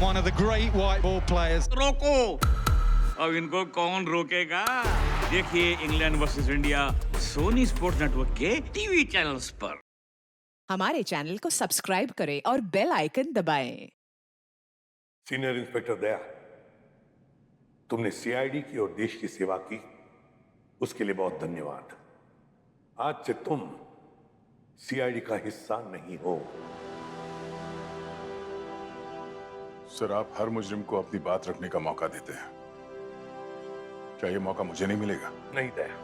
one of the great white ball players. रोको, अब इनको कौन रोकेगा? देखिए England versus India Sony sports network के टीवी चैनल्स पर। हमारे चैनल को सब्सक्राइब करें और बेल आइकन दबाएं। सीनियर इंस्पेक्टर दया, तुमने सीआईडी की और देश की सेवा की, उसके लिए बहुत धन्यवाद। आज से तुम सीआईडी का हिस्सा नहीं हो। सर, आप हर मुजरिम को अपनी बात रखने का मौका देते हैं। क्या ये मौका मुझे नहीं मिलेगा? नहीं दया,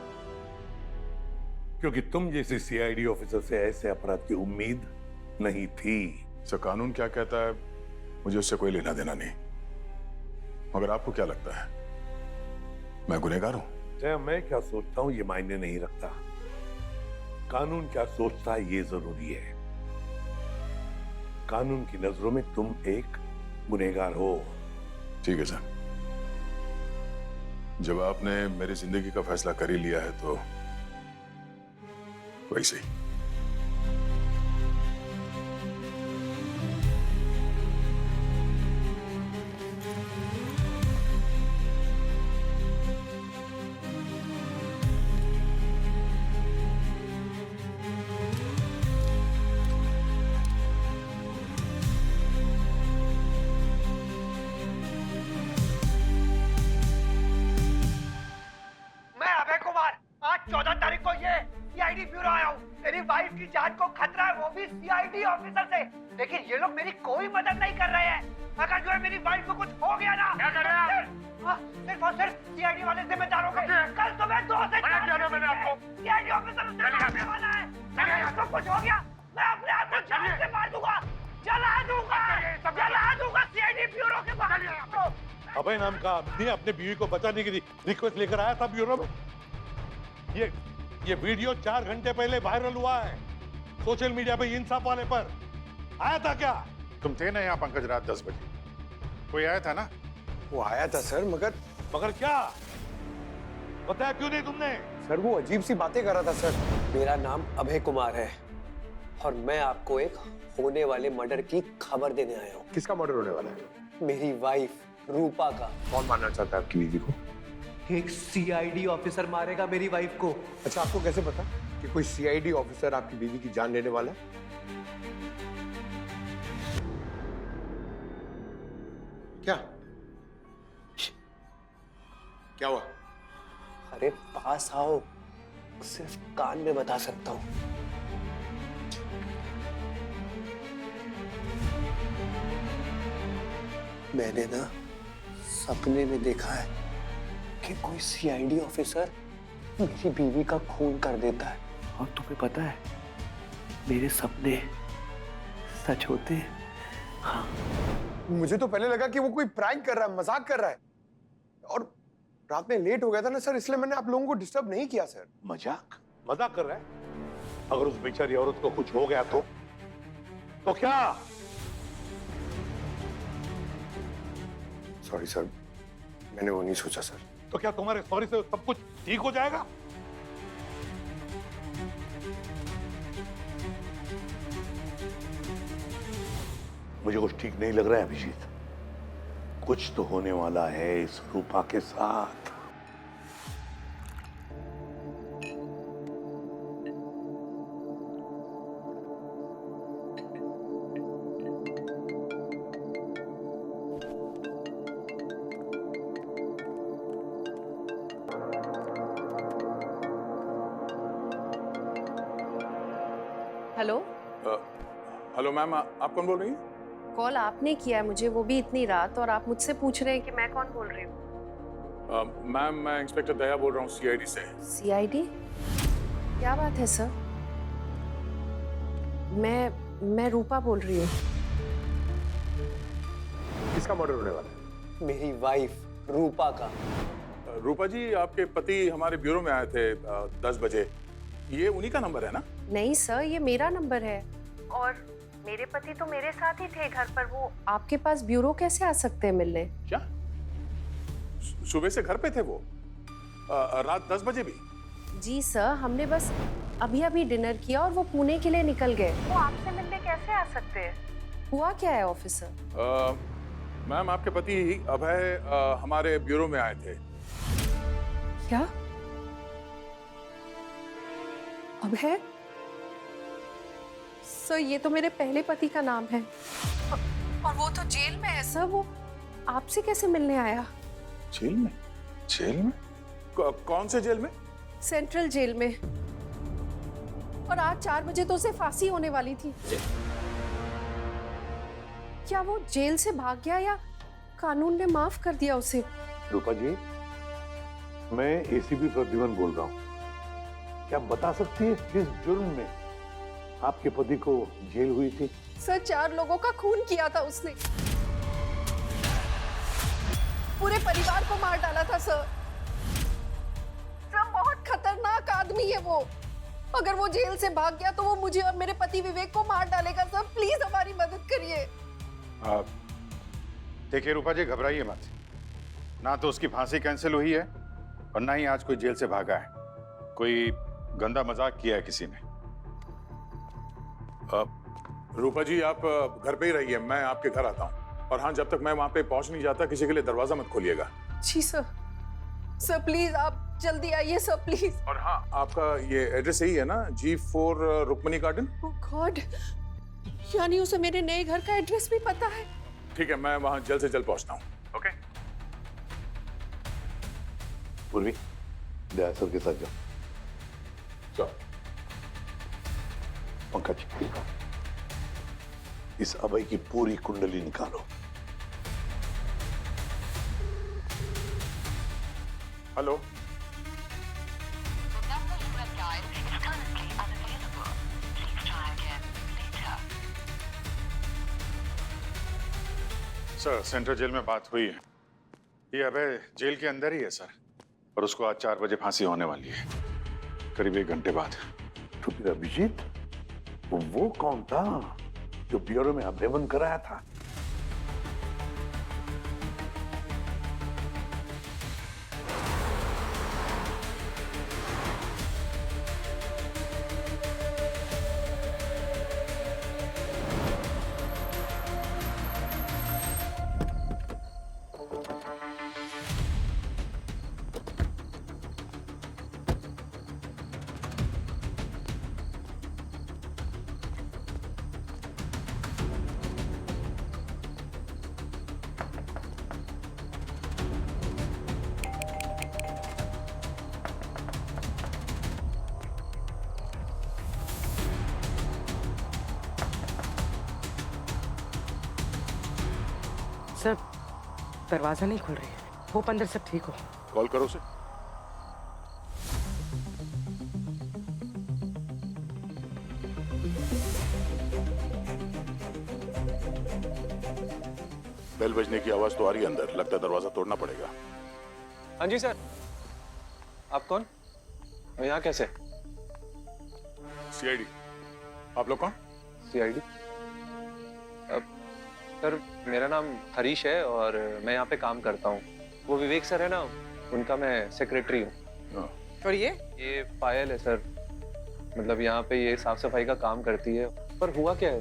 क्योंकि तुम जैसे सीआईडी ऑफिसर से ऐसे अपराध की उम्मीद नहीं थी। सर, कानून क्या कहता है मुझे उससे कोई लेना देना नहीं। मगर आपको क्या लगता है मैं गुनहगार हूं? दया, मैं क्या सोचता हूं ये मायने नहीं रखता। कानून क्या सोचता है ये जरूरी है। कानून की नजरों में तुम एक गुनहगार हो। ठीक है सर, जब आपने मेरी जिंदगी का फैसला कर ही लिया है तो वैसे ही। आज 14 तारीख को ये सीआईडी ब्यूरो आया हूँ। मेरी वाइफ की जान को खतरा है, वो भी सीआईडी ऑफिसर से। लेकिन ये लोग मेरी कोई मदद नहीं कर रहे हैं। अगर जो है मेरी वाइफ को कुछ हो गया ना, क्या कर रहे हैं? सिर्फ और सिर्फ सीआईडी वाले जिम्मेदार हो गए। कल सुबह 2 से 4 सीआईडी ऑफिसर से वाला है। अगर इसको कुछ हो गया, मैं अपने आप को जान से मार दूंगा, जला दूंगा सीआईडी ब्यूरो के बाहर। अभय नाम का आदमी अपने बीवी को बचाने की रिक्वेस्ट लेकर आया था ब्यूरो में। ये वीडियो 4 घंटे पहले वायरल हुआ है सोशल मीडिया पे, इंसाफ वाले पर। आया था क्या? तुम थे ना यहाँ पंकज रात 10 बजे? कोई आया था ना? वो आया था सर, मगर क्या बताया क्यों नहीं तुमने? सर वो अजीब सी बातें कर रहा था सर। मेरा नाम अभय कुमार है और मैं आपको एक होने वाले मर्डर की खबर देने आया हूँ। किसका मर्डर होने वाला है? मेरी वाइफ रूपा का। कौन मारना चाहता है आपकी बीवी को? एक सीआईडी ऑफिसर मारेगा मेरी वाइफ को। अच्छा, आपको कैसे पता कि कोई सीआईडी ऑफिसर आपकी बीवी की जान लेने वाला है? क्या हुआ? अरे पास आओ, सिर्फ कान में बता सकता हूँ। मैंने ना सपने में देखा है कि कोई सीआईडी ऑफिसर मेरी बीवी का खून कर देता है। और तुम्हें पता है मेरे सपने सच होते हैं। हाँ। मुझे तो पहले लगा कि वो कोई प्रैंक कर रहा है, मजाक कर रहा है। और रात में लेट हो गया था ना सर, इसलिए मैंने आप लोगों को डिस्टर्ब नहीं किया सर। मजाक कर रहा है? अगर उस बेचारी औरत को कुछ हो गया तो क्या? सॉरी सर, मैंने वो नहीं सोचा सर। तो क्या तुम्हारे सॉरी से सब कुछ ठीक हो जाएगा? मुझे कुछ ठीक नहीं लग रहा है अभिजीत। कुछ तो होने वाला है इस रूपा के साथ। हेलो। हेलो मैम, आप कौन बोल रही हैं? कॉल आपने किया है मुझे, वो भी इतनी रात, और आप मुझसे पूछ रहे हैं कि मैं कौन बोल रही हूँ। मैम, मैं इंस्पेक्टर दया बोल रहा हूँ सीआईडी से। सीआईडी? क्या बात है सर? मैं रूपा बोल रही हूँ। किसका मर्डर होने वाला है? मेरी वाइफ रूपा का। रूपा जी, आपके पति हमारे ब्यूरो में आए थे 10 बजे। ये उन्हीं का नंबर है ना? नहीं सर, ये मेरा नंबर है, और मेरे पति तो मेरे साथ ही थे घर पर। वो आपके पास ब्यूरो कैसे आ सकते हैं मिलने? क्या सुबह से घर पे थे वो? रात 10 बजे भी? जी सर, हमने बस अभी अभी डिनर किया और वो पुणे के लिए निकल गए। वो आपसे मिलने कैसे आ सकते हैं? हुआ क्या है ऑफिसर? मैम, आपके पति अभय हमारे ब्यूरो में आए थे। क्या? अभय? सर, ये तो मेरे पहले पति का नाम है और वो तो जेल में है सर। वो आपसे कैसे मिलने आया? जेल में? जेल में? कौन से जेल में? सेंट्रल जेल में। और आज 4 बजे तो उसे फांसी होने वाली थी। क्या वो जेल से भाग गया या कानून ने माफ कर दिया उसे? रूपा जी, मैं एसीपी प्रद्युमन बोल रहा हूँ। क्या बता सकती है किस जुर्म में आपके पति को जेल हुई थी? सर, 4 लोगों का खून किया था उसने। पूरे परिवार को मार डाला था सर। बहुत खतरनाक आदमी है वो। अगर वो जेल से भाग गया तो वो मुझे और मेरे पति विवेक को मार डालेगा सर। प्लीज हमारी मदद करिए। देखिए रूपा जी, घबराइए मत। ना तो उसकी फांसी कैंसिल हुई है और ना ही आज कोई जेल से भागा है। कोई गंदा मजाक किया है किसी ने। रूपा जी, आप घर पे ही रहिए, मैं आपके घर आता हूँ। और हाँ, जब तक मैं वहां पे पहुंच नहीं जाता किसी के लिए दरवाजा मत खोलिएगा। जी सर। सर प्लीज आप जल्दी आइए सर, प्लीज। और हाँ, आपका ये एड्रेस यही है ना, G4 रुक्मणी गार्डन? ओह गॉड, यानी उसे मेरे नए घर का एड्रेस भी पता है। ठीक है, मैं वहां जल्द से जल्द पहुंचता हूँ। ओके? पूर्वी, दया सर के साथ जाओ। चलो। पंकज, इस अभय की पूरी कुंडली निकालो। हेलो। सर, सेंट्रल जेल में बात हुई है। ये अभय जेल के अंदर ही है सर, और उसको आज 4 बजे फांसी होने वाली है, करीब 1 घंटे बाद। तो फिर अभिजीत, वो कौन था जो ब्यूरो में अभय बंद कराया था? सर, दरवाजा नहीं खुल रही है। होप अंदर सब ठीक हो। कॉल करो उसे। बेल बजने की आवाज तो आ रही है अंदर, लगता है दरवाजा तोड़ना पड़ेगा। हाँ जी सर। आप कौन और यहाँ कैसे? सीआईडी। आप लोग कौन? सीआईडी? सर मेरा नाम हरीश है और मैं यहाँ पे काम करता हूँ। वो विवेक सर है ना, उनका मैं सेक्रेटरी हूँ। और ये पायल है सर, मतलब यहाँ पे ये साफ सफाई का काम करती है। पर हुआ क्या है?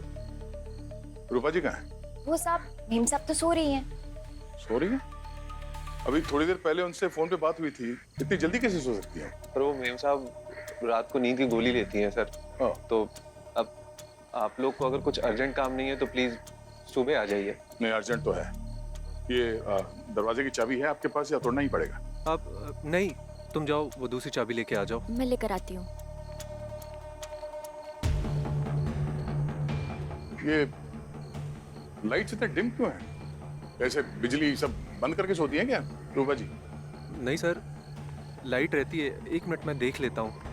रूपा जी कहाँ है? वो साहब, मेम साहब तो सो रही हैं। सो रही है? अभी थोड़ी देर पहले उनसे फोन पे बात हुई थी। इतनी जल्दी कैसे सो सकती है? पर वो मेम साहब रात को नींद की गोली लेती हैं सर। तो अब आप लोग को अगर कुछ अर्जेंट काम नहीं है तो प्लीज सुबह आ जाइए। नहीं, अर्जेंट तो है। ये दरवाजे की चाबी है आपके पास या तोड़ना ही पड़ेगा? आप नहीं, तुम जाओ, वो दूसरी चाबी लेके आ जाओ। मैं लेकर आती हूँ। ये लाइट्स इतने डिम क्यों हैं? ऐसे बिजली सब बंद करके सोती हैं क्या रूपा जी? नहीं सर, लाइट रहती है। 1 मिनट में देख लेता हूँ।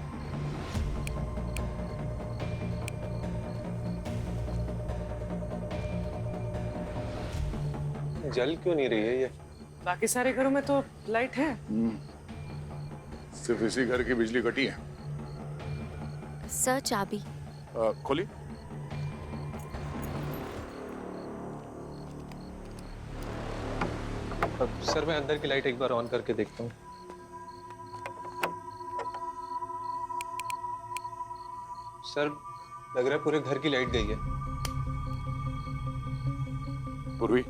जल क्यों नहीं रही है ये? बाकी सारे घरों में तो लाइट है। सिर्फ इसी घर की बिजली कटी है। सर चाबी। खोली। सर मैं अंदर की लाइट एक बार ऑन करके देखता हूँ। सर लग रहा है पूरे घर की लाइट गई है। पूर्वी,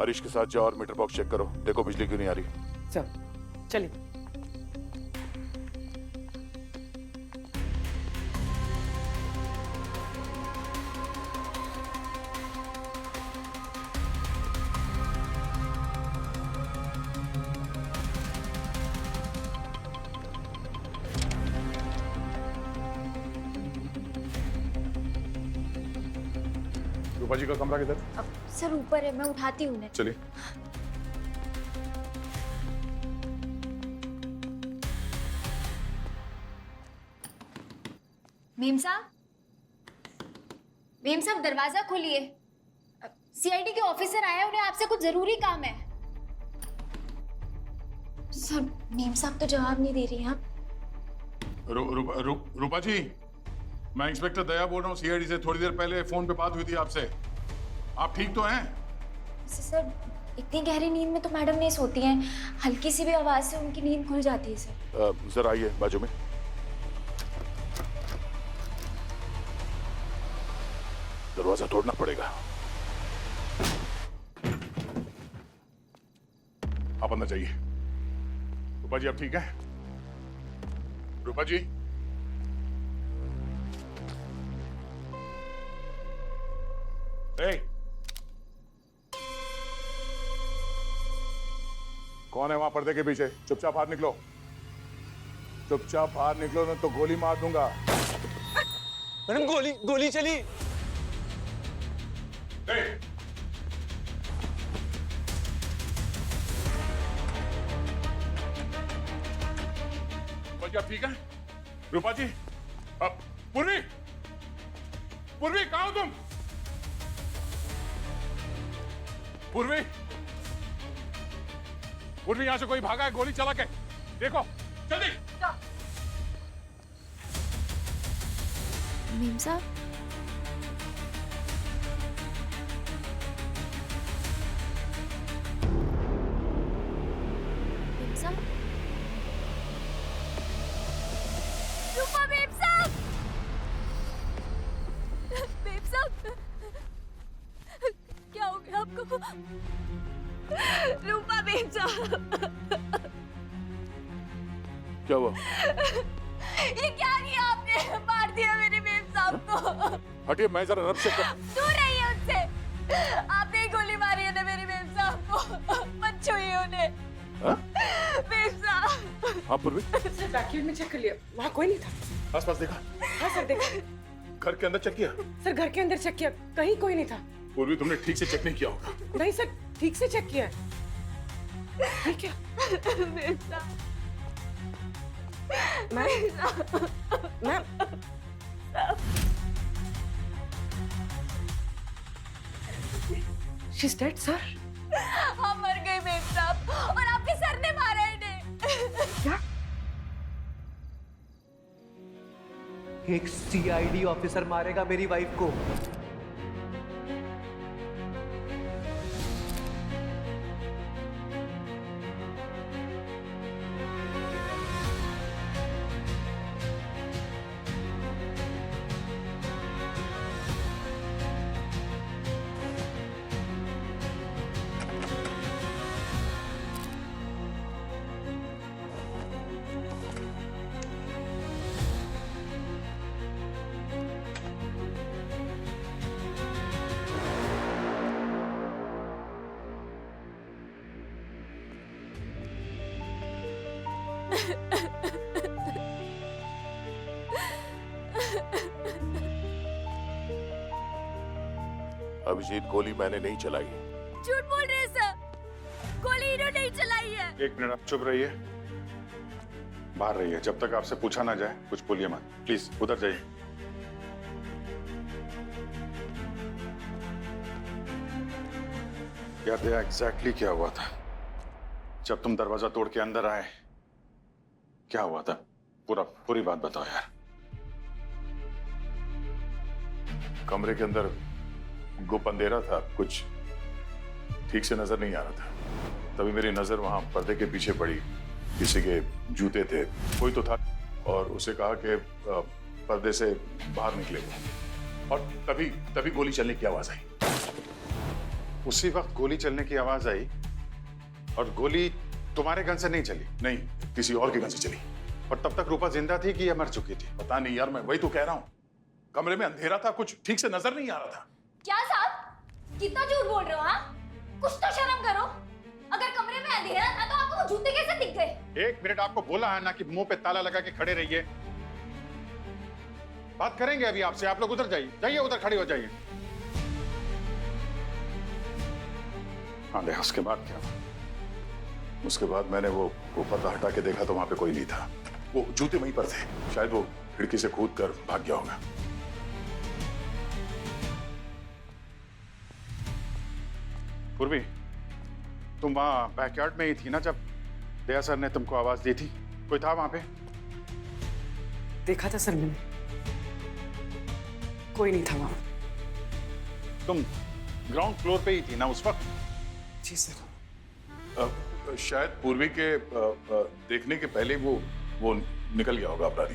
हरीश के साथ जाओ और मीटर बॉक्स चेक करो, देखो बिजली क्यों नहीं आ रही। चल चलिए। रूपा जी का कमरा किधर? सर ऊपर है, मैं उठाती हूँ उन्हें। चलिए। मेम साहब, दरवाजा खोलिए। सीआईडी के ऑफिसर आए हैं, उन्हें आपसे कुछ जरूरी काम है। सर मेम साहब तो जवाब नहीं दे रही हैं। रूपा जी, मैं इंस्पेक्टर दया बोल रहा हूँ सीआईडी से। थोड़ी देर पहले फोन पे बात हुई थी आपसे। आप ठीक तो हैं? सर इतनी गहरी नींद में तो मैडम नहीं सोती हैं। हल्की सी भी आवाज से उनकी नींद खुल जाती है सर। जरा आइए बाजू में। दरवाजा तोड़ना पड़ेगा। आप अंदर जाइए। रूपा जी आप ठीक हैं? रूपा जी, कौन है वहां पर्दे के पीछे? चुपचाप बाहर निकलो, चुपचाप बाहर निकलो, नहीं तो गोली मार दूंगा। मैडम गोली चली। आप ठीक है? रूपा जी, अब पूर्वी कहाँ हो तुम? पूर्वी यहां से कोई भागा है? गोली चला के देखो जल्दी। मेम साहब, रूपा मेम साहब, क्या हो गया आपको? रूपा मेम साहब, क्या हुआ? ये क्या किया आपने? मार दिया मेरे मेम साहब को। हटिए, मैं जरा रब से दूर रहिए उनसे। आपने ही गोली मारी है ना मेरे मेम साहब को। मत छुइए उन्हें। मेम साहब। हाँ पूर्वी, सर बैकयार्ड में चेक कर लिया, वहाँ कोई नहीं था। आसपास देखा? हाँ सर देखा। घर के अंदर चेक किया? सर घर के अंदर चेक किया, कहीं कोई नहीं था। पूर्वी तुमने ठीक से चेक नहीं किया होगा। नहीं सर, ठीक से चेक किया है। ठीक है। Ma'am She's dead, sir. हम मर गए मेम साहब, और आपके सर ने मारा इन्हें। क्या? एक सीआईडी ऑफिसर मारेगा मेरी वाइफ को? अभिजीत, गोली मैंने नहीं चलाई। झूठ बोल रहे हैं सर, गोली इन्होंने नहीं चलाई है। एक मिनट, आप चुप रहिए, बाहर रहिए। जब तक आपसे पूछा ना जाए कुछ बोलिए मत, प्लीज उधर जाइए। याद है एग्जैक्टली क्या हुआ था जब तुम दरवाजा तोड़ के अंदर आए? क्या हुआ था? पूरी बात बताओ यार। कमरे के अंदर गुप अंधेरा था, कुछ ठीक से नजर नहीं आ रहा था। तभी मेरी नजर वहां पर्दे के पीछे पड़ी। किसी के जूते थे, कोई तो था, और उसे कहा कि पर्दे से बाहर निकले। और तभी गोली चलने की आवाज आई। उसी वक्त गोली चलने की आवाज आई और गोली तुम्हारे गन से नहीं चली। नहीं, किसी और के गन से चली। और तब तक रूपा जिंदा थी कि या मर चुकी थी? पता नहीं यार, मैं वही तो कह रहा हूँ। कमरे में अंधेरा था, कुछ ठीक से नजर नहीं आ रहा था। क्या साहब, कितना झूठ बोल रहे हो? हाँ, कुछ तो शर्म करो। अगर कमरे में अंधेरा था तो आपको वो जूते कैसे दिख गए? 1 मिनट आपको बोला है ना कि मुंह पे ताला लगा के खड़े रहिए। बात करेंगे अभी आपसे। आप लोग उधर जाइए, जाइए उधर खड़े हो जाइए। हाँ दया, उसके बाद क्या? उसके बाद मैंने वो पर्दा हटा के देखा तो वहां पे कोई नहीं था। वो जूते वहीं पर थे। शायद वो खिड़की से कूद कर भाग गया होगा। पूर्वी, तुम वहां बैकयार्ड में ही थी ना जब दया सर ने तुमको आवाज दी थी? कोई था वहां पे? देखा था सर मैंने, कोई नहीं था वहां। तुम ग्राउंड फ्लोर पे ही थी ना उस वक्त? जी सर। शायद पूर्वी के देखने के पहले वो निकल गया होगा अपराधी।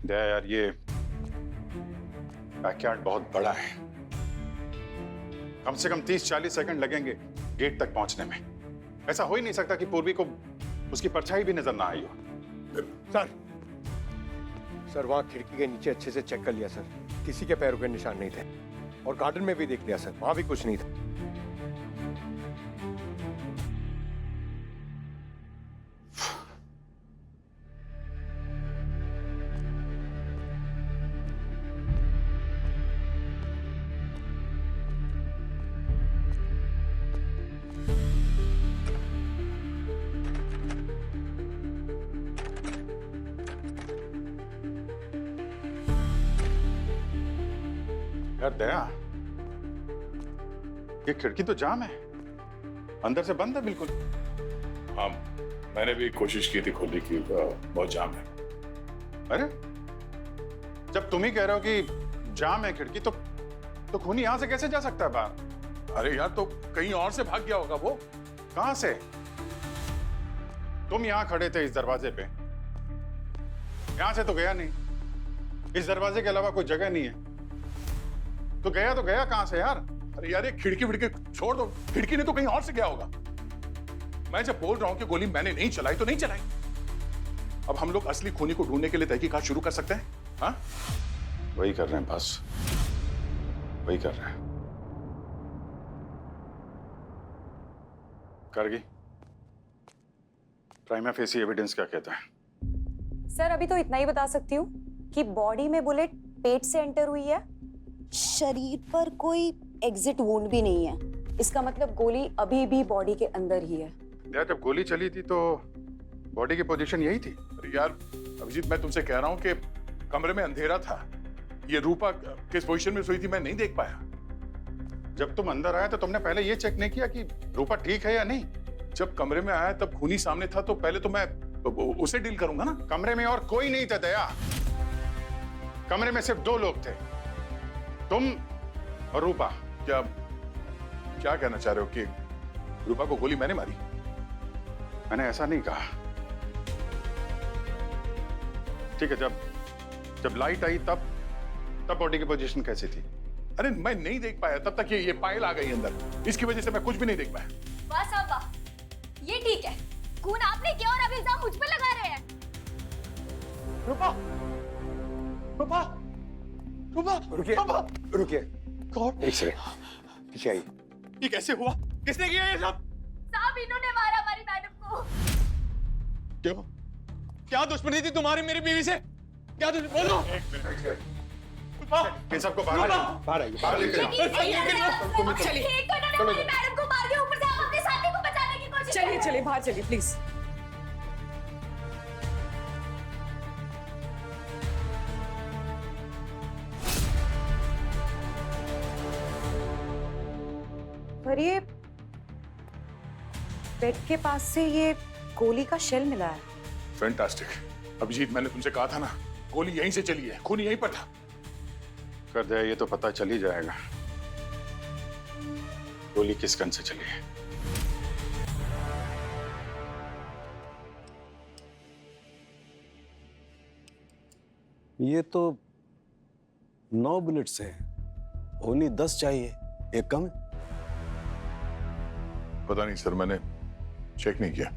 दया यार, ये बैकयार्ड बहुत बड़ा है। कम से कम 30-40 सेकंड लगेंगे गेट तक पहुंचने में। ऐसा हो ही नहीं सकता कि पूर्वी को उसकी परछाई भी नजर ना आई हो। सर वहां खिड़की के नीचे अच्छे से चेक कर लिया सर, किसी के पैरों के निशान नहीं थे। और गार्डन में भी देख लिया सर, वहां भी कुछ नहीं था। यार दया, ये खिड़की तो जाम है, अंदर से बंद है बिल्कुल। हाँ, मैंने भी कोशिश की थी खोलने की, बहुत जाम है। अरे जब तुम ही कह रहे हो कि जाम है खिड़की, तो खूनी यहां से कैसे जा सकता है बाहर? अरे यार, तो कहीं और से भाग गया होगा वो। कहां से? तुम यहां खड़े थे इस दरवाजे पे, यहां से तो गया नहीं। इस दरवाजे के अलावा कोई जगह नहीं है, तो गया कहां से यार? अरे यार, ये खिड़की विड़की छोड़ दो, खिड़की ने तो कहीं और से गया होगा। मैं जब बोल रहा हूं कि गोली मैंने नहीं चलाई तो नहीं चलाई। अब हम लोग असली खूनी को ढूंढने के लिए तहकीकात शुरू कर सकते हैं। हाँ, वही कर रहे हैं, बस वही कर रहे हैं। करगी, प्राइमा फेसी एविडेंस क्या कहता है? सर अभी तो इतना ही बता सकती हूँ कि बॉडी में बुलेट पेट से एंटर हुई है, शरीर पर कोई एग्जिट वुंड भी नहीं है। इसका मतलब गोली अभी भी बॉडी के अंदर ही है। यार जब गोली चली थी तो बॉडी की पोजीशन यही थी। अरे यार अभिजीत, मैं तुमसे कह रहा हूं कि कमरे में अंधेरा था। ये रूपा किस पोजीशन में सोई थी मैं नहीं देख पाया। जब तुम अंदर आए तो तुमने पहले ये चेक नहीं किया कि रूपा ठीक है या नहीं? जब कमरे में आया तब खूनी सामने था, तो पहले तो मैं उसे डील करूंगा ना। कमरे में और कोई नहीं था दया, कमरे में सिर्फ 2 लोग थे, तुम और रूपा। क्या कहना चाह रहे हो कि रूपा को गोली मैंने मारी? मैंने ऐसा नहीं कहा। ठीक है, जब लाइट आई तब बॉडी की पोजीशन कैसी थी? अरे मैं नहीं देख पाया, तब तक ये पायल आ गई अंदर, इसकी वजह से मैं कुछ भी नहीं देख पाया। वाह साहब वाह, ये ठीक है। खून आपने किया और अब इल्जाम मुझ पे लगा रहे हैं। रूपा, रूपा, रूपा, रुकिए। कौन? एक सेकंड, पीछे आइए। ये कैसे हुआ? किसने किया ये सब? साहब इन्होंने मारा हमारी मैडम को। क्यों? क्या दुश्मनी थी तुम्हारी मेरी बीवी से? क्या दुश्मनी? बोलो। एक मिनट, इन सबको बाहर आइए, बाहर लेकर चलिए, हमारी मैडम को मार दिया, ऊपर से आप अपने साथी को बचाने की कोशिश कर रहे हैं। चलिए बाहर चलिए प्लीज। पर ये बेड के पास से ये गोली का शेल मिला है। फैंटास्टिक। अभिजीत, मैंने तुमसे कहा था ना, गोली यहीं से चली है, खून यहीं पर था। कर दे, ये तो पता चल ही जाएगा गोली किस गन से चली है। ये तो 9 बुलेट्स हैं, ओनली 10 चाहिए, एक कम है। पता नहीं सर, मैंने चेक नहीं किया।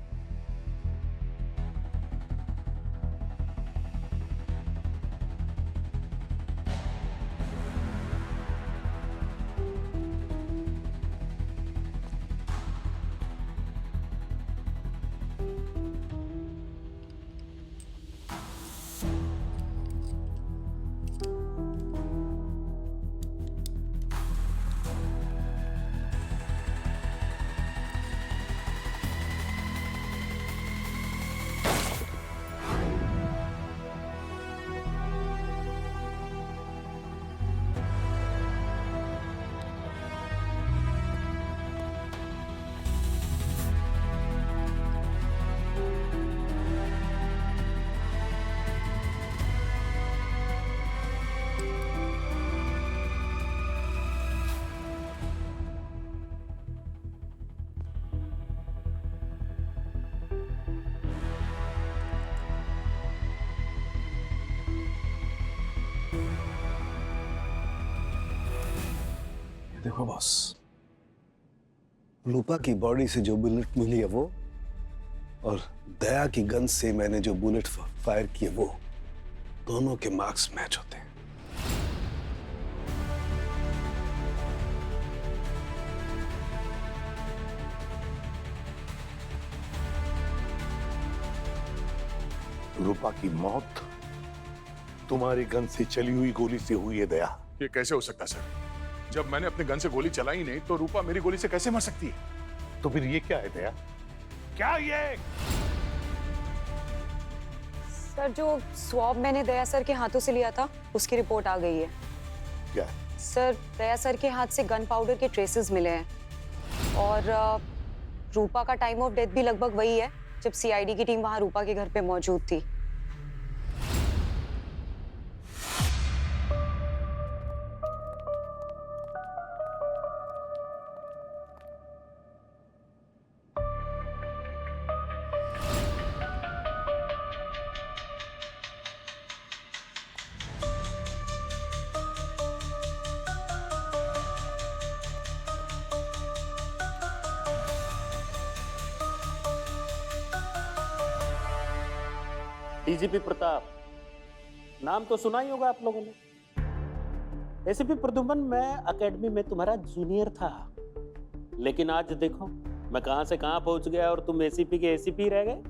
देखो बॉस, रूपा की बॉडी से जो बुलेट मिली है वो, और दया की गन से मैंने जो बुलेट फायर किए वो, दोनों के मार्क्स मैच होते हैं। रूपा की मौत तुम्हारी गन से चली हुई गोली से हुई है दया। ये कैसे हो सकता सर? जब मैंने अपनी गन से गोली चलाई नहीं तो रूपा मेरी गोली से कैसे मर सकती है? तो फिर ये क्या है दया? क्या ये? सर, जो स्वॉब मैंने दया सर के हाथों से लिया था उसकी रिपोर्ट आ गई है। क्या? सर, दया सर के हाथ से गन पाउडर के ट्रेसेस मिले हैं और रूपा का टाइम ऑफ डेथ भी लगभग वही है जब सीआईडी की टीम वहां रूपा के घर पे मौजूद थी। डीजीपी प्रताप, नाम तो सुना ही होगा आप लोगों ने। एसीपी प्रद्युमन, मैं एकेडमी में तुम्हारा जूनियर था, लेकिन आज देखो मैं कहां से कहां पहुंच गया और तुम एसीपी के एसीपी रह गए।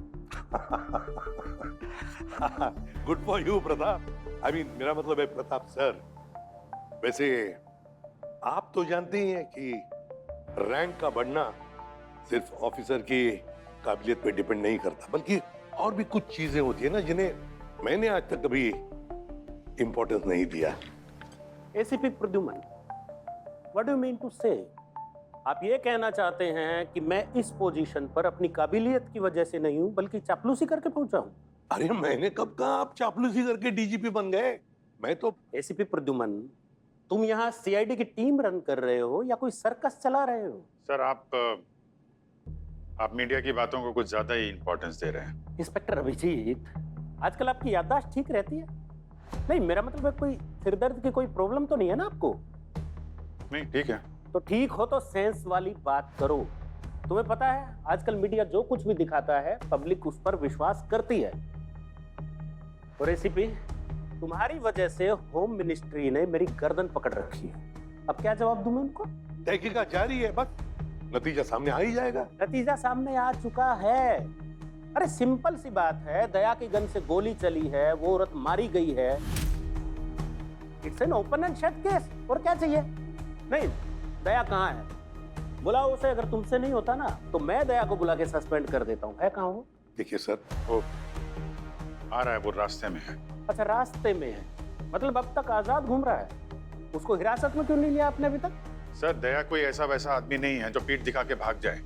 Good for you Pratap. I mean मेरा मतलब है प्रताप सर। वैसे आप तो जानते ही हैं कि रैंक का बढ़ना सिर्फ ऑफिसर की काबिलियत पे डिपेंड नहीं करता, बल्कि और भी कुछ चीजें होती है ना जिन्हें मैंने आज तक कभी इंपॉर्टेंस नहीं दिया। ACP Pradyuman, what do you mean to say? आप ये कहना चाहते हैं कि मैं इस पोजीशन पर अपनी काबिलियत की वजह से नहीं हूं बल्कि चापलूसी करके पहुंचा हूं? अरे मैंने कब कहा आप चापलूसी करके डीजीपी बन गए? मैं तो एसीपी प्रद्युमन, तुम यहाँ सीआईडी की टीम रन कर रहे हो या कोई सर्कस चला रहे हो? सर, आप मीडिया की बातों को कुछ ज्यादा ही इंपॉर्टेंस दे रहे हैं। इंस्पेक्टर अभिजीत, आजकल आपकी याददाश्त ठीक रहती है? नहीं, मेरा मतलब है कोई सिरदर्द की कोई प्रॉब्लम तो नहीं है ना आपको? नहीं, ठीक है। तो ठीक हो तो सेंस वाली बात करो। तुम्हें पता है आजकल मीडिया जो कुछ भी दिखाता है पब्लिक उस पर विश्वास करती है। और एसीपी, तुम्हारी वजह से होम मिनिस्ट्री ने मेरी गर्दन पकड़ रखी है। अब क्या जवाब दूं मैं उनको? तहकीकात जारी है, बस नतीजा सामने आ ही जाएगा। नतीजा सामने आ चुका है। अरे सिंपल सी बात है, दया की गन से गोली चली है, वो औरत मारी गई है। It's an open and shut case. और क्या चाहिए? नहीं, दया कहाँ है? बुलाओ उसे। अगर तुमसे नहीं होता ना तो मैं दया को बुला के सस्पेंड कर देता हूँ। है कहाँ वो? देखिए सर, वो आ रहा है, वो रास्ते में है। अच्छा, रास्ते में है, मतलब अब तक आजाद घूम रहा है। उसको हिरासत में क्यों नहीं लिया आपने अभी तक? सर, दया कोई ऐसा वैसा आदमी नहीं है जो पीठ दिखा के भाग जाए।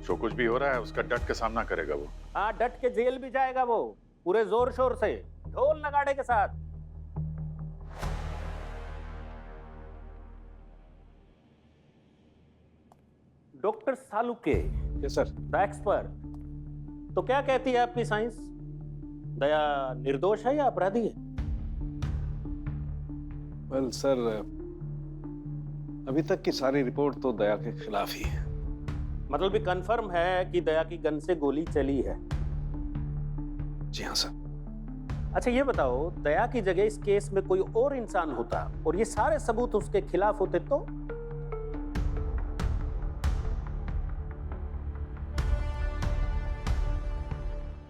जो कुछ भी हो रहा है उसका डट के सामना करेगा वो। हाँ, डट के जेल भी जाएगा वो, पूरे जोर शोर से, ढोल नगाड़े के साथ। Doctor Salunke, yes sir. The expert, तो क्या कहती है आपकी साइंस? दया निर्दोष है या अपराधी है? वेल सर, अभी तक की सारी रिपोर्ट तो दया के खिलाफ ही है। मतलब ये कंफर्म है कि दया की गन से गोली चली है? जी हाँ सर। अच्छा ये बताओ, दया की जगह इस केस में कोई और इंसान होता और ये सारे सबूत उसके खिलाफ होते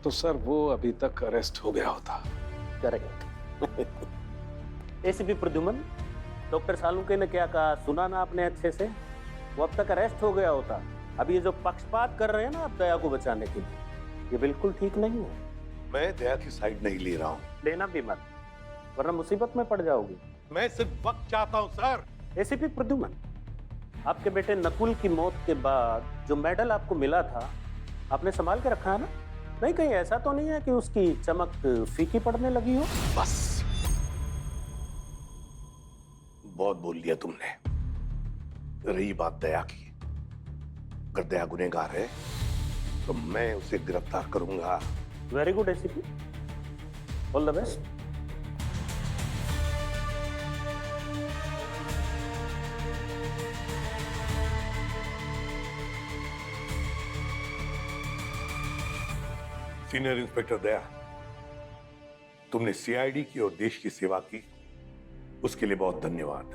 तो सर वो अभी तक अरेस्ट हो गया होता। Correct. ACP Pradyuman, doctor Salunke ने क्या कहा सुना ना आपने अच्छे से? वो अब तक अरेस्ट हो गया होता। अभी ये जो पक्षपात कर रहे हैं ना आप दया को बचाने के लिए, ये बिल्कुल ठीक नहीं है। मैं दया की साइड नहीं ले रहा हूँ। लेना भी मत, वरना मुसीबत में पड़ जाओगे। मैं सिर्फ वक्त चाहता हूँ सर। एसीपी प्रद्युमन, आपके बेटे नकुल की मौत के बाद जो मेडल आपको मिला था आपने संभाल के रखा है ना? नहीं कहीं ऐसा तो नहीं है कि उसकी चमक फीकी पड़ने लगी हो? बस बहुत बोल लिया तुमने। रही बात दया की, अगर दया गुनहगार है तो मैं उसे गिरफ्तार करूंगा। Very good ACP, all the best. Senior inspector Daya, तुमने सीआईडी की और देश की सेवा की, उसके लिए बहुत धन्यवाद।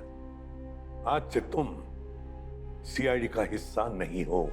आज से तुम सीआईडी का हिस्सा नहीं हो।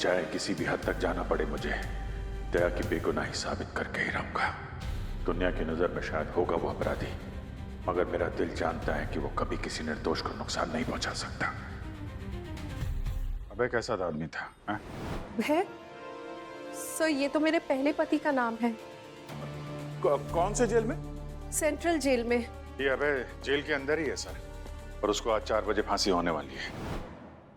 चाहे किसी भी हद तक जाना पड़े मुझे, दया की बेगुनाही साबित करके ही रहूंगा। दुनिया की नजर में शायद होगा वो अपराधी, मगर मेरा दिल जानता है कि वो कभी किसी निर्दोष को नुकसान नहीं पहुंचा सकता। अबे कैसा आदमी था? है सर, ये तो मेरे पहले पति का नाम है। कौन से जेल में? सेंट्रल जेल में। ये अबे जेल के अंदर ही है सर, और उसको आज 4 बजे फांसी होने वाली है।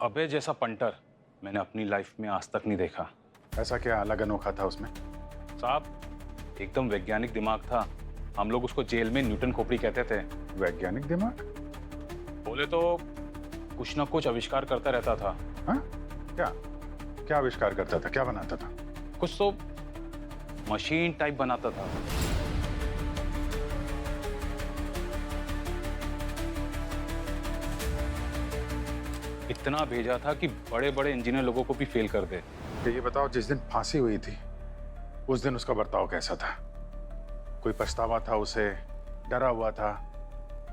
अबे जैसा पंटर मैंने अपनी लाइफ में आज तक नहीं देखा। ऐसा क्या अलग अनोखा था उसमें? साहब एकदम वैज्ञानिक दिमाग था। हम लोग उसको जेल में न्यूटन खोपड़ी कहते थे। वैज्ञानिक दिमाग? बोले तो कुछ ना कुछ आविष्कार करता रहता था। हाँ? क्या क्या आविष्कार करता था? क्या बनाता था? कुछ तो मशीन टाइप बनाता था। इतना भेजा था कि बड़े बड़े इंजीनियर लोगों को भी फेल कर दे। ये बताओ, जिस दिन फांसी हुई थी उस दिन उसका बर्ताव कैसा था? कोई पछतावा था उसे? डरा हुआ था?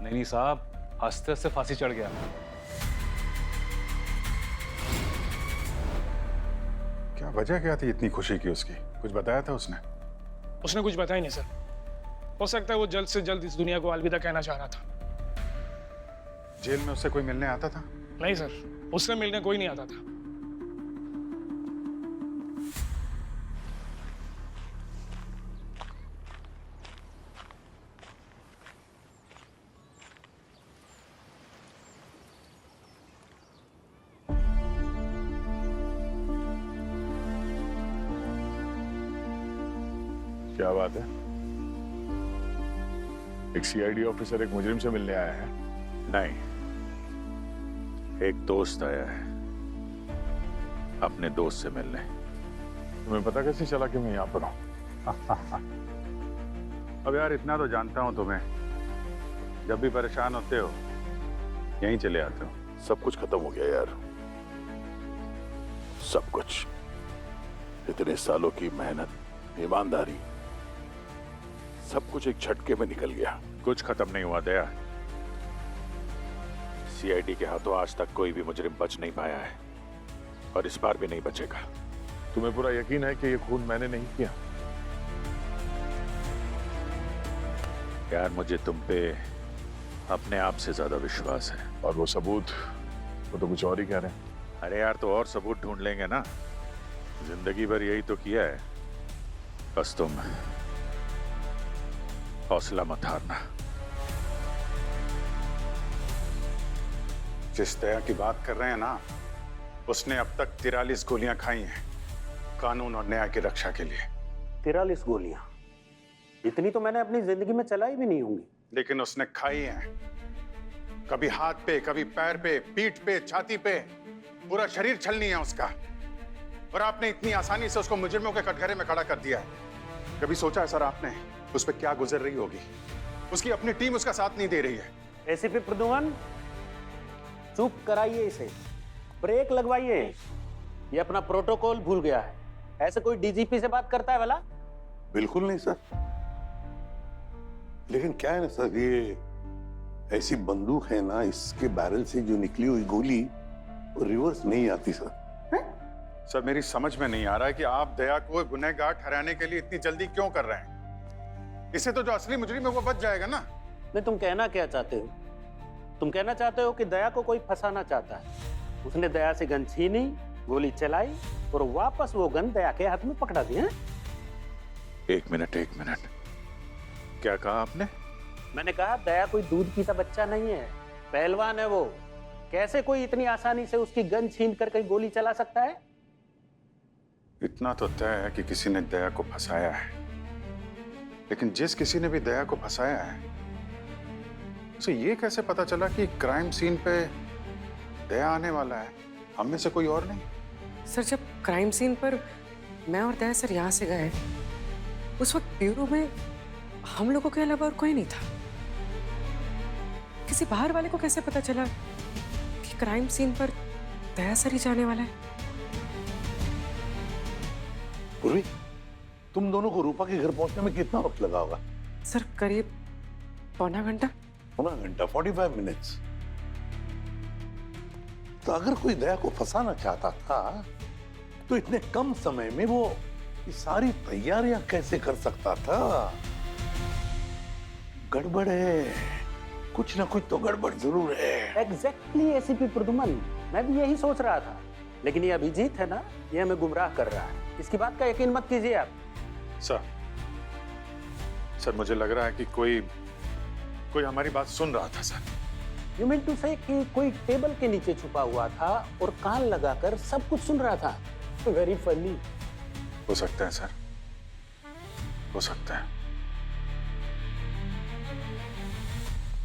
नहीं साहब, हंसते हंसते फांसी चढ़ गया। क्या वजह क्या थी इतनी खुशी की उसकी? कुछ बताया था उसने? उसने कुछ बताया नहीं सर। हो सकता है वो जल्द से जल्द इस दुनिया को अलविदा कहना चाह रहा था। जेल में उससे कोई मिलने आता था? नहीं सर, उससे मिलने कोई नहीं आता था। क्या बात है? एक सीआईडी ऑफिसर एक मुजरिम से मिलने आया है? नहीं, एक दोस्त आया है अपने दोस्त से मिलने। तुम्हें पता कैसे चला कि मैं यहाँ पर हूँ? अब यार इतना तो जानता हूँ तुम्हें, जब भी परेशान होते हो यहीं चले आते हो। सब कुछ खत्म हो गया यार, सब कुछ। इतने सालों की मेहनत, ईमानदारी, सब कुछ एक झटके में निकल गया। कुछ खत्म नहीं हुआ दया। सीआईडी के हाथों आज तक कोई भी मुजरिम बच नहीं पाया है, और इस बार भी नहीं बचेगा। तुम्हें पूरा यकीन है कि ये खून मैंने नहीं किया? यार मुझे तुम पे अपने आप से ज्यादा विश्वास है। और वो सबूत, वो तो कुछ और ही कह रहे हैं। अरे यार, तो और सबूत ढूंढ लेंगे ना, जिंदगी भर यही तो किया है। बस तुम हौसला मत हारना। जिस दया की बात कर रहे हैं ना, उसने अब तक 43 गोलियां खाई हैं कानून और न्याय की रक्षा के लिए। 43 गोलियां? इतनी तो मैंने अपनी जिंदगी में चलाई भी नहीं होंगी। लेकिन उसने खाई हैं, कभी हाथ पे, कभी पैर पे, पीठ पे, छाती पे, पूरा शरीर छलनी है उसका। और आपने इतनी आसानी से उसको मुजरिमों के कटघरे में खड़ा कर दिया है। कभी सोचा है सर आपने उस पर क्या गुजर रही होगी? उसकी अपनी टीम उसका साथ नहीं दे रही है। एसीपी प्रद्युमन, चुप कराइए इसे, ब्रेक लगवाइए। ये अपना प्रोटोकॉल भूल गया है। ऐसे कोई डीजीपी से बात करता है भला? बिल्कुल नहीं सर। लेकिन क्या है ना सर, ये ऐसी बंदूक है ना, इसके बैरल से जो निकली हुई गोली वो रिवर्स नहीं आती सर। सर मेरी समझ में नहीं आ रहा है कि आप दया को गुनहगार ठहराने के लिए इतनी जल्दी क्यों कर रहे हैं? इससे तो जो असली मुजरिम है वो बच जाएगा ना। नहीं, तुम कहना क्या चाहते हो? तुम कहना चाहते हो कि दया को कोई फंसाना चाहता है। उसने दया से गन छीनी, गोली चलाई और वापस वो गन दया के हाथ में पकड़ा दी है? एक मिनट, क्या कहा आपने? मैंने कहा दया कोई दूध पीता बच्चा नहीं है, पहलवान है वो। कैसे कोई इतनी आसानी से उसकी गन छीन कर कहीं गोली चला सकता है? इतना तो तय है कि किसी ने दया को फंसाया है। लेकिन जिस किसी ने भी दया को फंसाया है, उसे ये कैसे पता चला कि क्राइम सीन पे दया आने वाला है? हम में से कोई और नहीं? सर, जब क्राइम सीन पर मैं और दया सर यहाँ से गए, उस वक्त ब्यूरो में हम लोगों के अलावा और कोई नहीं था। किसी बाहर वाले को कैसे पता चला कि क्राइम सीन पर दया सर ही जाने वाला है? पूर्वी, तुम दोनों को रूपा के घर पहुंचने में कितना वक्त लगा होगा? सर, करीब पौना घंटा। 45 मिनट्स। तो अगर कोई दया को फंसाना चाहता था तो इतने कम समय में वो ये सारी तैयारियां कैसे कर सकता था? गड़बड़ है, कुछ ना कुछ तो गड़बड़ जरूर है। एग्जैक्टली एसीपी प्रद्युमन, मैं भी यही सोच रहा था। लेकिन ये अभिजीत है ना, ये हमें गुमराह कर रहा है। इसकी बात का यकीन मत कीजिए आप। सर मुझे लग रहा है कि कोई हमारी बात सुन रहा था सर। यू मीन टू से कि कोई टेबल के नीचे छुपा हुआ था और कान लगाकर सब कुछ सुन रहा था। Very funny. हो सकता है सर, हो सकता है।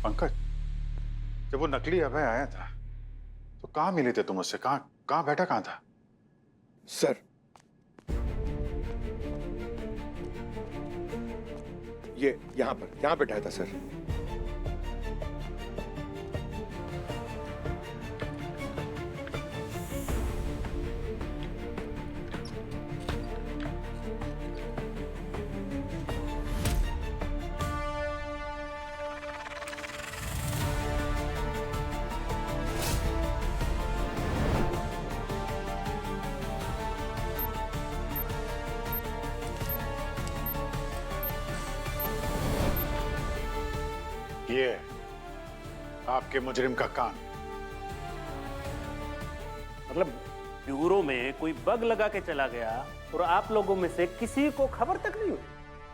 पंकज, जब वो नकली अभय आया था तो कहाँ मिले थे तुम उससे? कहाँ बैठा कहाँ था? सर, ये यहाँ बैठा था सर। ये आपके मुजरिम का कान। मतलब ब्यूरो में कोई बग लगा के चला गया और आप लोगों में से किसी को खबर तक नहीं हुई।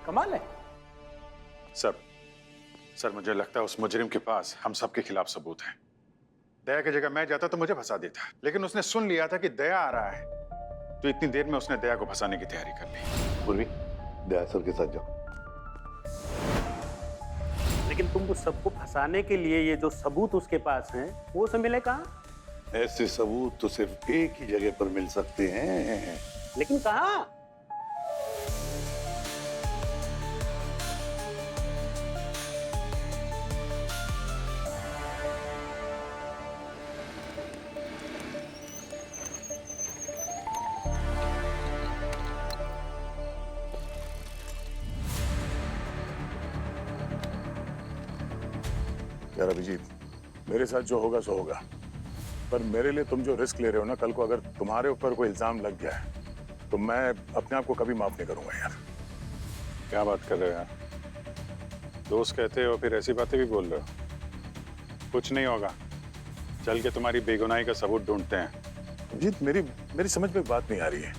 कमाल है। सर मुझे लगता है उस मुजरिम के पास हम सबके खिलाफ सबूत हैं। दया की जगह मैं जाता तो मुझे फंसा देता, लेकिन उसने सुन लिया था कि दया आ रहा है तो इतनी देर में उसने दया को फंसाने की तैयारी कर ली। पूर्वी, दया सर के साथ जाओ। लेकिन तुम सबको फंसाने के लिए ये जो सबूत उसके पास हैं, वो उसे मिले कहाँ? ऐसे सबूत तो सिर्फ एक ही जगह पर मिल सकते हैं। लेकिन कहाँ? यार अभिजीत, मेरे साथ जो होगा सो होगा, पर मेरे लिए तुम जो रिस्क ले रहे हो ना, कल को अगर तुम्हारे ऊपर कोई इल्जाम लग गया है तो मैं अपने आप को कभी माफ नहीं करूंगा यार। क्या बात कर रहे हो यार? दोस्त कहते हो फिर ऐसी बातें भी बोल रहे हो? कुछ नहीं होगा, चल के तुम्हारी बेगुनाही का सबूत ढूंढते हैं। अभिजीत, मेरी समझ में बात नहीं आ रही है।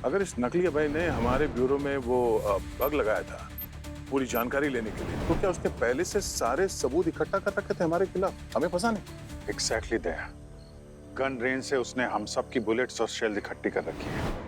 अगर इस नकली भाई ने हमारे ब्यूरो में वो बग लगाया था पूरी जानकारी लेने के लिए, तो क्या उसने पहले से सारे सबूत इकट्ठा कर रखे थे हमारे खिलाफ, हमें फंसाने? एग्जैक्टली दया, गन रेंज से उसने हम सब की बुलेट्स और शेल इकट्ठी कर रखी है।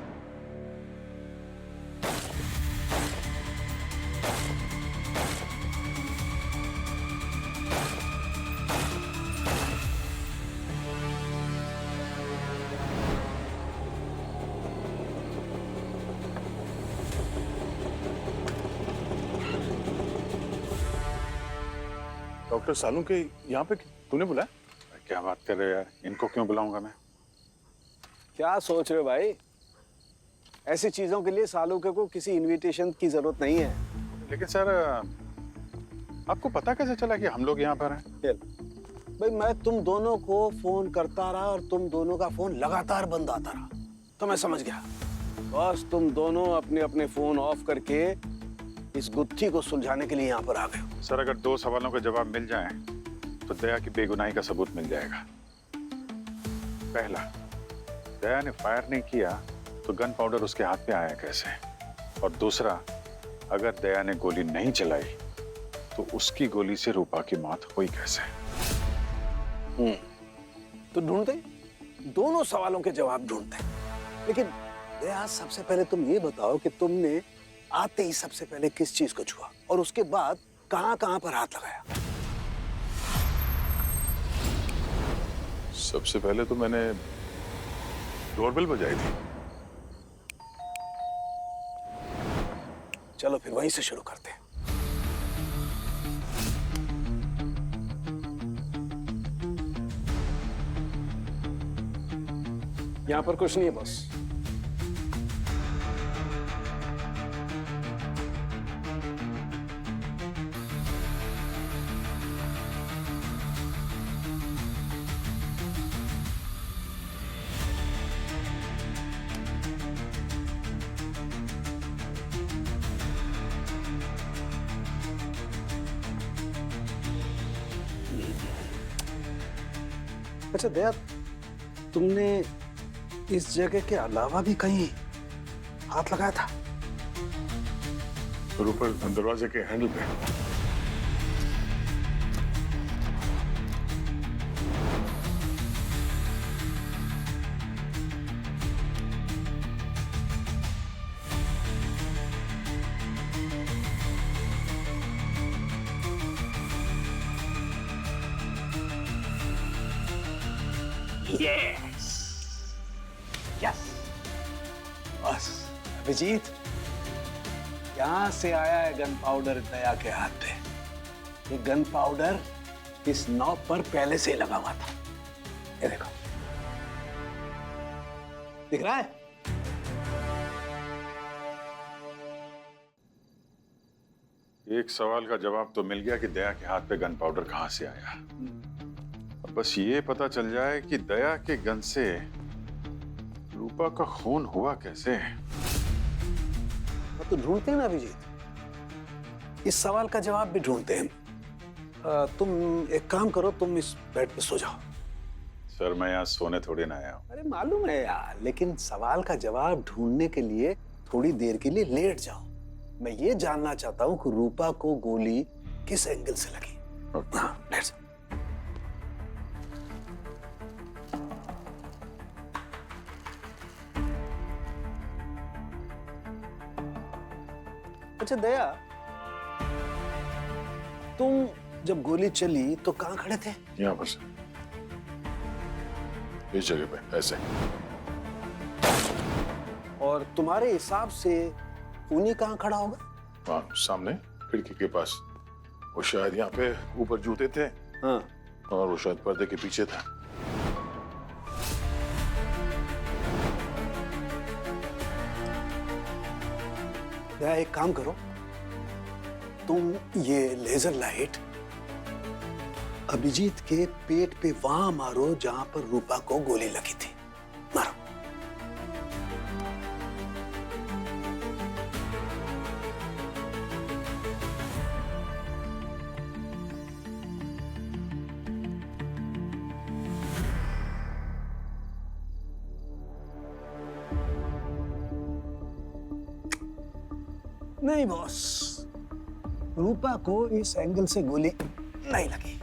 डॉक्टर सालू के यहाँ पे तूने बुलाया? क्या बात कर रहे हो यार, इनको क्यों बुलाऊंगा मैं? क्या सोच रहे हो भाई? ऐसी चीजों के लिए सालूके को किसी इनविटेशन की जरूरत नहीं है। लेकिन सर, आपको पता कैसे चला कि हम लोग यहाँ पर हैं? भाई मैं तुम दोनों को फोन करता रहा और तुम दोनों का फोन लगातार बंद आता रहा, तो मैं समझ गया बस तुम दोनों अपने अपने फोन ऑफ करके इस गुत्थी को सुलझाने के लिए यहाँ पर आ गए हो। सर, अगर 2 सवालों के जवाब मिल जाएं, तो दया की बेगुनाही का सबूत मिल जाएगा। पहला, दया ने फायर नहीं किया तो गन पाउडर उसके हाथ पे आया कैसे? और दूसरा, अगर दया ने गोली नहीं चलाई तो उसकी गोली से रूपा की मौत हुई कैसे? तो ढूंढते, दोनों सवालों के जवाब ढूंढते, लेकिन दया सबसे पहले तुम ये बताओ कि तुमने आते ही सबसे पहले किस चीज को छुआ और उसके बाद कहां कहां पर हाथ लगाया? सबसे पहले तो मैंने डोरबेल बजाई थी। चलो फिर वहीं से शुरू करते हैं। यहां पर कुछ नहीं है बॉस। अच्छा दया, तुमने इस जगह के अलावा भी कहीं हाथ लगाया था? और ऊपर दरवाजे के हैंडल पे। यस यस बस अभिजीत, यहां से आया है गन पाउडर दया के हाथ पे। ये गन पाउडर इस नॉब पर पहले से लगा हुआ था। ये देखो, दिख रहा है? एक सवाल का जवाब तो मिल गया कि दया के हाथ पे गन पाउडर कहां से आया। अब बस ये पता चल जाए कि दया के गन से रूपा का खून हुआ कैसे। तो ढूंढते हैं ना अभिजीत, इस सवाल का जवाब भी ढूंढते हैं। तुम एक काम करो, तुम इस बेड पे सो जाओ। सर, मैं यहाँ सोने थोड़ी ना आया हूँ। अरे मालूम है यार, लेकिन सवाल का जवाब ढूंढने के लिए थोड़ी देर के लिए लेट जाओ। मैं ये जानना चाहता हूँ कि रूपा को गोली किस एंगल से लगी। हाँ, लेट जाओ। अच्छा दया, तुम जब गोली चली तो कहां खड़े थे? यहाँ पर से, इस जगह पे ऐसे। और तुम्हारे हिसाब से खूनी कहां खड़ा होगा? हाँ, सामने खिड़की के पास। वो शायद यहाँ पे ऊपर जूते थे। हाँ। और वो शायद पर्दे के पीछे था। दया, एक काम करो, तुम ये लेजर लाइट अभिजीत के पेट पे वहां मारो जहां पर रूपा को गोली लगी थी। मारो। नहीं बॉस, रूपा को इस एंगल से गोली नहीं लगी।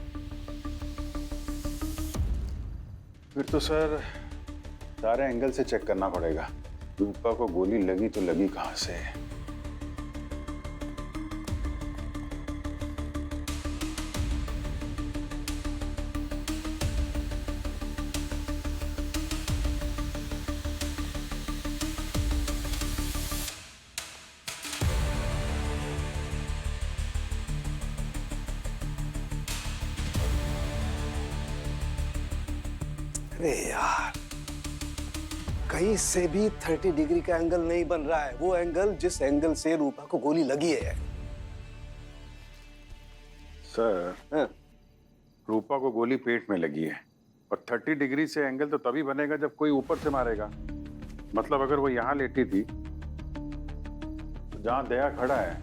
फिर तो सर सारे एंगल से चेक करना पड़ेगा। रूपा को गोली लगी तो लगी कहां से? अरे यार, कहीं से भी 30 डिग्री का एंगल नहीं बन रहा है। वो एंगल जिस एंगल से रूपा को गोली लगी है। सर, रूपा को गोली पेट में लगी है और 30 डिग्री से एंगल तो तभी बनेगा जब कोई ऊपर से मारेगा। मतलब अगर वो यहाँ लेटी थी तो जहाँ दया खड़ा है,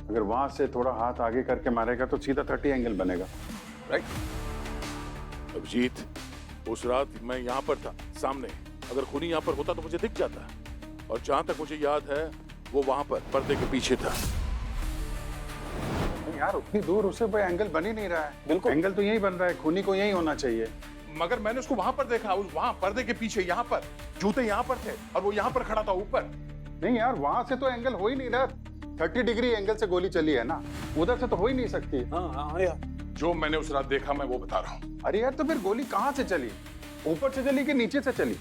अगर वहां से थोड़ा हाथ आगे करके मारेगा तो सीधा 30 एंगल बनेगा, राइट? अभिजीत, उस रात मैं यहाँ पर था सामने। अगर खूनी यहाँ पर होता तो मुझे दिख जाता, और जहाँ तक मुझे याद है वो वहां पर पर्दे के पीछे था। यार उतनी दूर उसे कोई एंगल बन ही नहीं रहा है। बिल्कुल एंगल तो यही बन रहा है, खूनी को यही होना चाहिए। मगर मैंने उसको वहां पर देखा, उस वहां पर्दे के पीछे, यहाँ पर जूते यहाँ पर थे और वो यहाँ पर खड़ा था ऊपर। नहीं यार, वहां से तो एंगल हो ही नहीं रहा। 30 डिग्री एंगल से गोली चली है ना, उधर से तो हो ही नहीं सकती। हाँ यार, जो मैंने उस रात देखा मैं वो बता रहा हूँ। अरे यार, तो फिर गोली कहाँ से चली? ऊपर से चली कि नीचे से चली?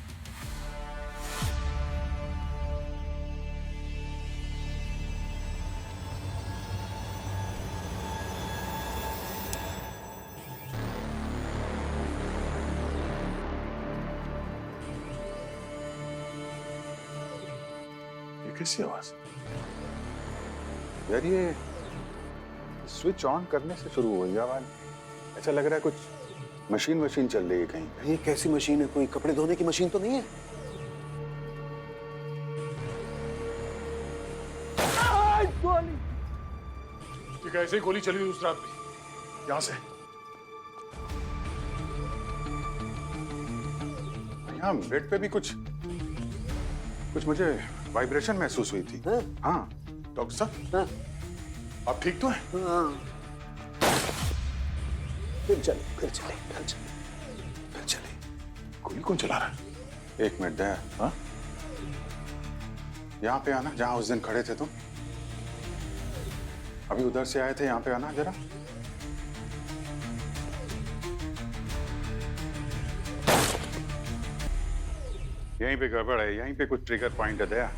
ये कैसी आवाज? यार ये स्विच ऑन करने से शुरू हुई आवाज। ऐसा लग रहा है कुछ मशीन चल रही है कहीं। ये कैसी मशीन है? कोई कपड़े धोने की मशीन तो नहीं है? ठीक है, ऐसे ही गोली चली थी उस रात भी यहाँ से। यहाँ बेड पे भी कुछ मुझे वाइब्रेशन महसूस हुई थी। हाँ डॉक्टर साहब, आप ठीक तो हैं? हाँ। फिर चले। गोली कौन चला रहा है? 1 मिनट दया। हाँ, यहाँ पे आना, जहाँ उस दिन खड़े थे तुम। अभी उधर से आए थे, यहाँ पे आना जरा। यहीं पे गड़बड़ है, यहीं पे कुछ ट्रिगर पॉइंट है दया।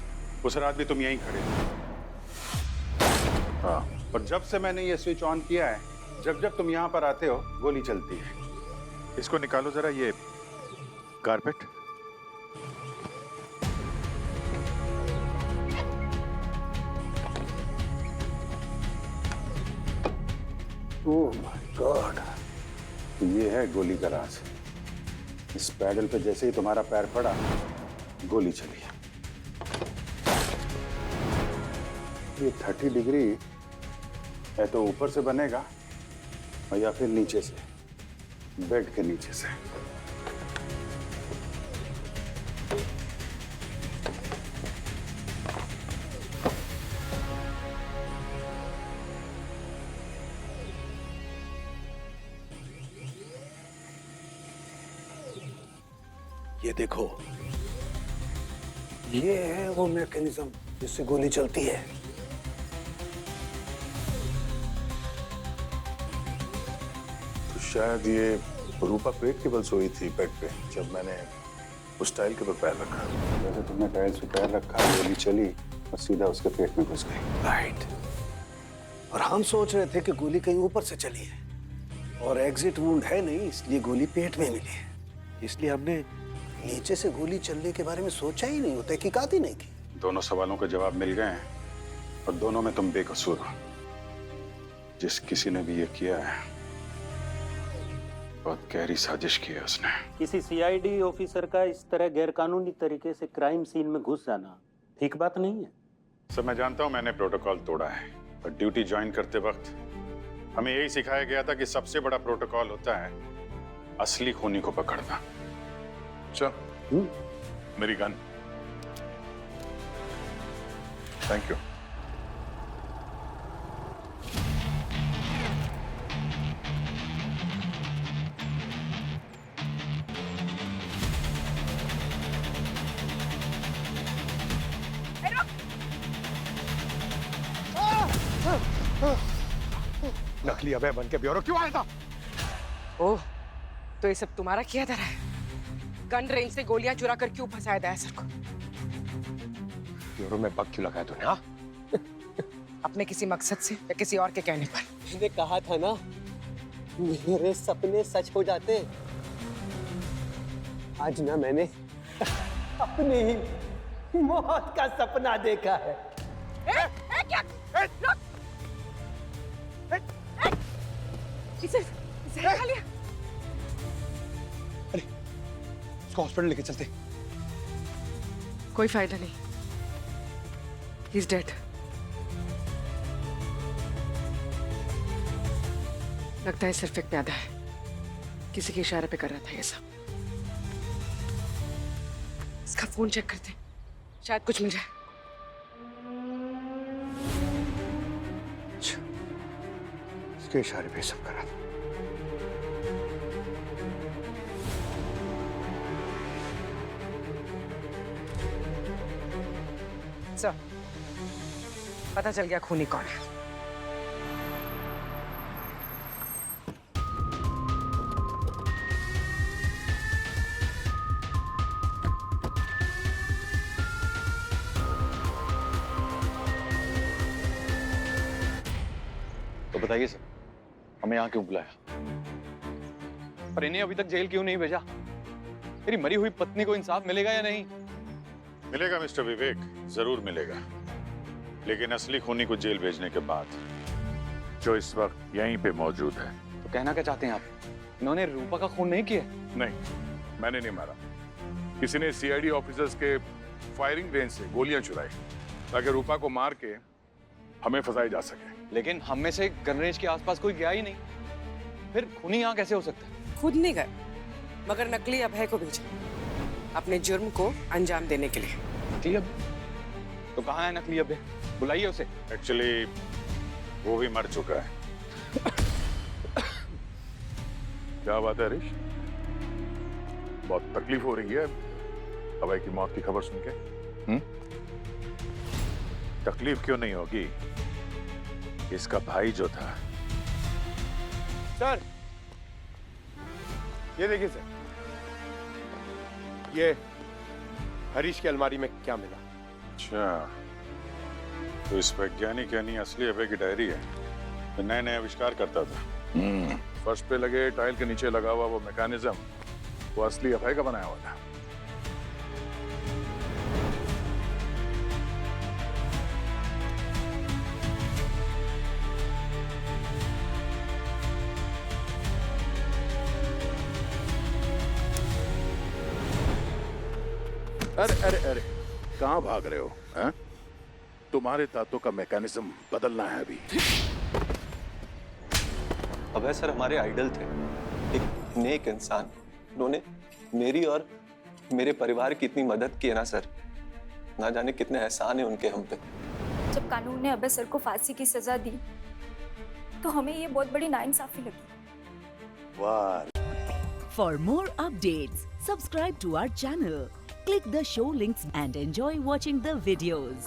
उस रात भी तुम यहीं खड़े थे। हाँ, और जब से मैंने ये स्विच ऑन किया है, जब तुम यहाँ पर आते हो गोली चलती है। इसको निकालो जरा, ये कारपेट। ओह माय गॉड, ये है गोली का राज। इस पैडल पे जैसे ही तुम्हारा पैर पड़ा, गोली चली। ये 30 डिग्री है तो ऊपर से बनेगा या फिर नीचे से, बेड के नीचे से। ये देखो, ये है वो मैकेनिज्म जिससे गोली चलती है। तो शायद ये रूपा पेट के बल सोई थी बेड पे जब मैंने उस टाइल के ऊपर पैर रखा। जैसे तुमने टाइल से पैर रखा, गोली चली और सीधा उसके पेट में घुस गई। राइट। और हम सोच रहे थे कि गोली कहीं ऊपर से चली है और एग्जिट वुंड है नहीं, इसलिए गोली पेट में मिली है। इसलिए हमने नीचे से गोली चलने के बारे में सोचा ही नहीं, होता तहकीकात ही नहीं की। दोनों सवालों के जवाब मिल गए हैं और दोनों में तुम बेकसूर हो। जिस किसी ने भी ये किया है, बहुत गहरी साजिश की है उसने। किसी सीआईडी ऑफिसर का इस तरह गैरकानूनी तरीके से क्राइम सीन में घुस जाना ठीक बात नहीं है। सर, मैं जानता हूं मैंने प्रोटोकॉल तोड़ा है, पर ड्यूटी ज्वाइन करते वक्त हमें यही सिखाया गया था कि सबसे बड़ा प्रोटोकॉल होता है असली खूनी को पकड़ना। अच्छा, मेरी गन। Thank you. नकली अभय बन के ब्यूरो क्यों आया था? ओह, तो ये सब तुम्हारा किया था? गन रेंज से गोलियां चुरा कर क्यों फंसाया दया सर को? ब्यूरो में बग क्यों लगाया तूने? हाँ, अपने किसी मकसद से या किसी और के कहने पर? मैंने कहा था ना, मेरे सपने सच हो जाते। आज ना मैंने अपने ही मौत का सपना देखा है। क्या? इसे खा लिया। अरे, इसको हॉस्पिटल लेके चलते। कोई फायदा नहीं। He is dead. लगता है सिर्फ एक प्यादा है, किसी के इशारे पे कर रहा था ये सब। इसका फोन चेक करते, शायद कुछ मिल जाए। इसके इशारे पे सब कर रहा था। सर, पता चल गया खूनी कौन है। तो बताइए सर, हमें यहाँ क्यों बुलाया? पर इन्हें अभी तक जेल क्यों नहीं भेजा? मेरी मरी हुई पत्नी को इंसाफ मिलेगा या नहीं? मिलेगा मिस्टर विवेक, जरूर मिलेगा। लेकिन असली खूनी को जेल भेजने के बाद, जो इस वक्त यहीं पे मौजूद है। तो कहना क्या चाहते हैं आप? इन्होंने रूपा का खून नहीं किया? नहीं, मैंने नहीं मारा। किसी ने सीआईडी ऑफिसर्स के फायरिंग रेंज से गोलियां चुराई ताकि रूपा को मार के हमें फंसाया जा सके। लेकिन हम में से गन रेंज के आसपास कोई गया ही नहीं, फिर खूनी यहाँ कैसे हो सकता है? खुद नहीं गए, मगर नकली अभय को भेजा अपने जुर्म को अंजाम देने के लिए। नकली अभय? तो कहाँ है नकली अभय? बुलाइए उसे। एक्चुअली वो भी मर चुका है। क्या बात है हरीश? बहुत तकलीफ हो रही है अभय की मौत की खबर सुन के? तकलीफ क्यों नहीं होगी? इसका भाई जो था। सर, ये देखिए सर, ये हरीश की अलमारी में क्या मिला? अच्छा, तो इस वैज्ञानिक यानी असली अभय की डायरी है। तो नए नए आविष्कार करता था। फर्श पे लगे टाइल के नीचे लगा हुआ वो मैकेनिज्म, वो असली अभय का बनाया हुआ था। अरे अरे अरे, कहाँ भाग रहे हो? हैं? तुम्हारे दांतों का मैकेनिज्म बदलना है अभी। अभय सर हमारे आइडल थे, एक नेक इंसान। उन्होंने मेरी और मेरे परिवार की इतनी मदद की है ना सर, ना जाने कितने एहसान है उनके हम पे। जब कानून ने अभय सर को फांसी की सजा दी तो हमें ये बहुत बड़ी नाइंसाफी लगी। वाह। For more updates, subscribe to our channel, click the show links and enjoy watching the videos.